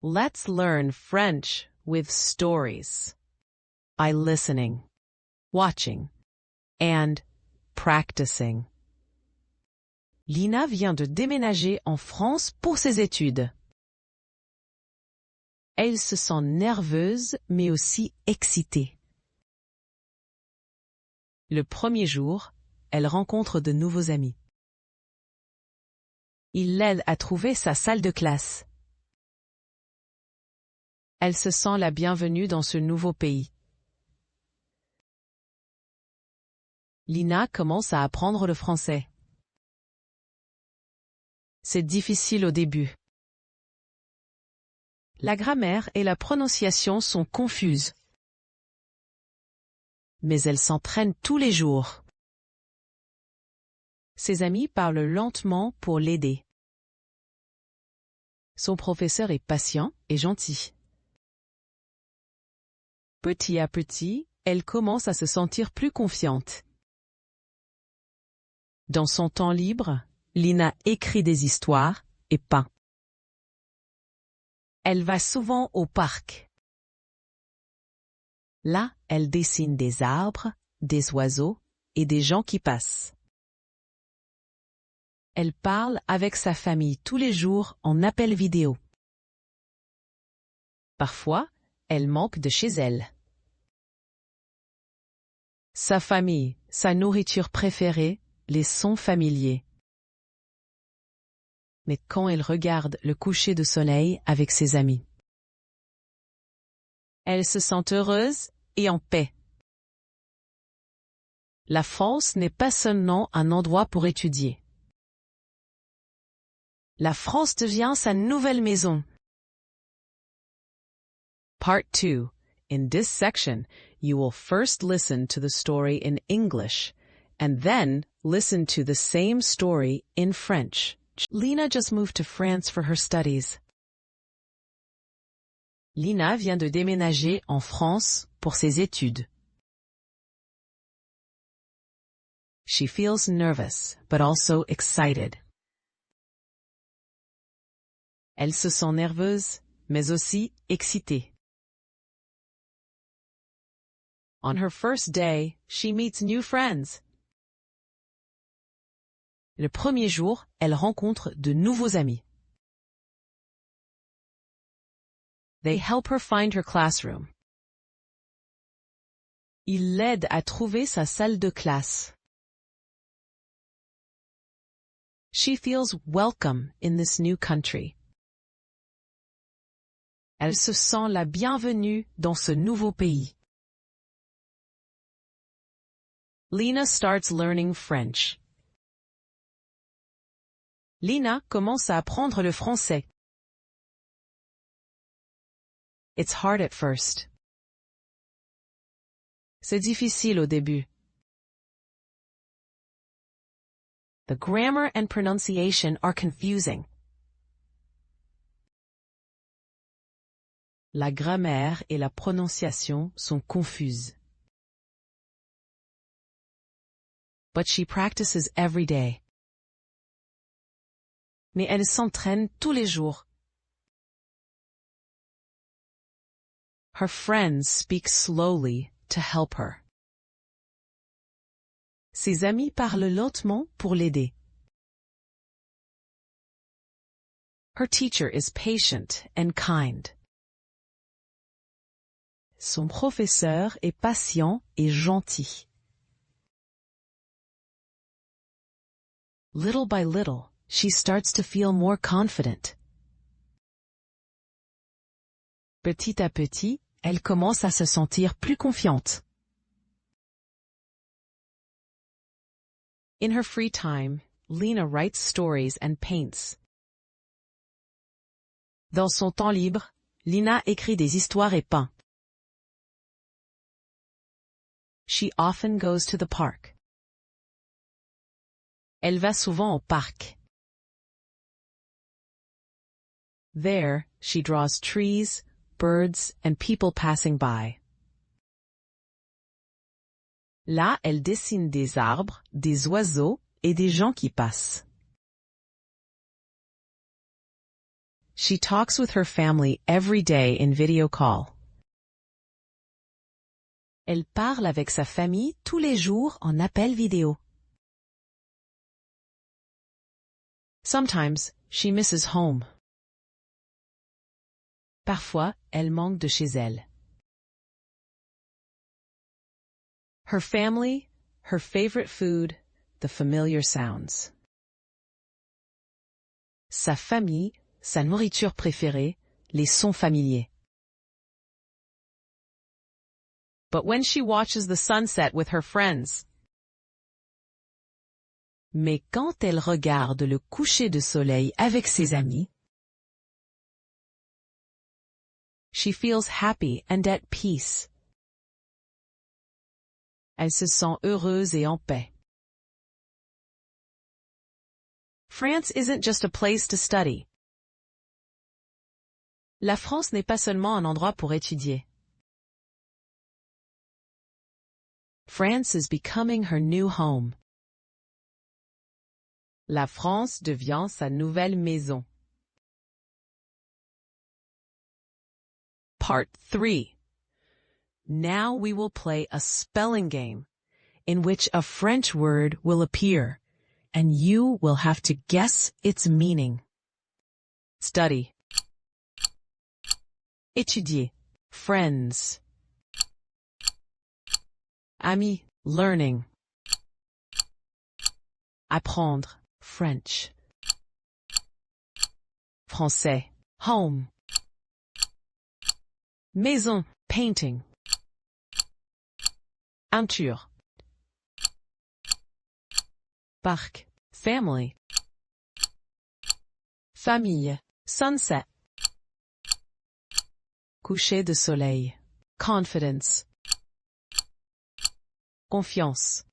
Let's learn French with stories by listening, watching, and practicing. Lina vient de déménager en France pour ses études. Elle se sent nerveuse mais aussi excitée. Le premier jour, elle rencontre de nouveaux amis. Ils l'aident à trouver sa salle de classe. Elle se sent la bienvenue dans ce nouveau pays. Lina commence à apprendre le français. C'est difficile au début. La grammaire et la prononciation sont confuses. Mais elle s'entraîne tous les jours. Ses amis parlent lentement pour l'aider. Son professeur est patient et gentil. Petit à petit, elle commence à se sentir plus confiante. Dans son temps libre, Lina écrit des histoires et peint. Elle va souvent au parc. Là, elle dessine des arbres, des oiseaux et des gens qui passent. Elle parle avec sa famille tous les jours en appel vidéo. Parfois, elle manque de chez elle. Sa famille, sa nourriture préférée, les sons familiers. Mais quand elle regarde le coucher de soleil avec ses amis, elle se sent heureuse et en paix. La France n'est pas seulement un endroit pour étudier. La France devient sa nouvelle maison. Part 2. In this section, you will first listen to the story in English, and then listen to the same story in French. Lina just moved to France for her studies. Lina vient de déménager en France pour ses études. She feels nervous, but also excited. Elle se sent nerveuse, mais aussi excitée. On her first day, she meets new friends. Le premier jour, elle rencontre de nouveaux amis. They help her find her classroom. Ils l'aident à trouver sa salle de classe. She feels welcome in this new country. Elle se sent la bienvenue dans ce nouveau pays. Lina starts learning French. Lina commence à apprendre le français. It's hard at first. C'est difficile au début. The grammar and pronunciation are confusing. La grammaire et la prononciation sont confuses. But she practices every day. Mais elle s'entraîne tous les jours. Her friends speak slowly to help her. Ses amis parlent lentement pour l'aider. Her teacher is patient and kind. Son professeur est patient et gentil. Little by little, she starts to feel more confident. Petit à petit, elle commence à se sentir plus confiante. In her free time, Lina writes stories and paints. Dans son temps libre, Lina écrit des histoires et peint. She often goes to the park. Elle va souvent au parc. There, she draws trees, birds, and people passing by. Là, elle dessine des arbres, des oiseaux et des gens qui passent. She talks with her family every day in video call. Elle parle avec sa famille tous les jours en appel vidéo. Sometimes, she misses home. Parfois, elle manque de chez elle. Her family, her favorite food, the familiar sounds. Sa famille, sa nourriture préférée, les sons familiers. But when she watches the sunset with her friends. Mais quand elle regarde le coucher de soleil avec ses amis, she feels happy and at peace. Elle se sent heureuse et en paix. France isn't just a place to study. La France n'est pas seulement un endroit pour étudier. France is becoming her new home. La France devient sa nouvelle maison. Part 3. Now we will play a spelling game in which a French word will appear and you will have to guess its meaning. Study. Étudier. Friends. Amis. Learning. Apprendre. French. Français. Home. Maison. Painting. Peinture. Parc. Family. Famille. Sunset. Coucher de soleil. Confidence. Confiance.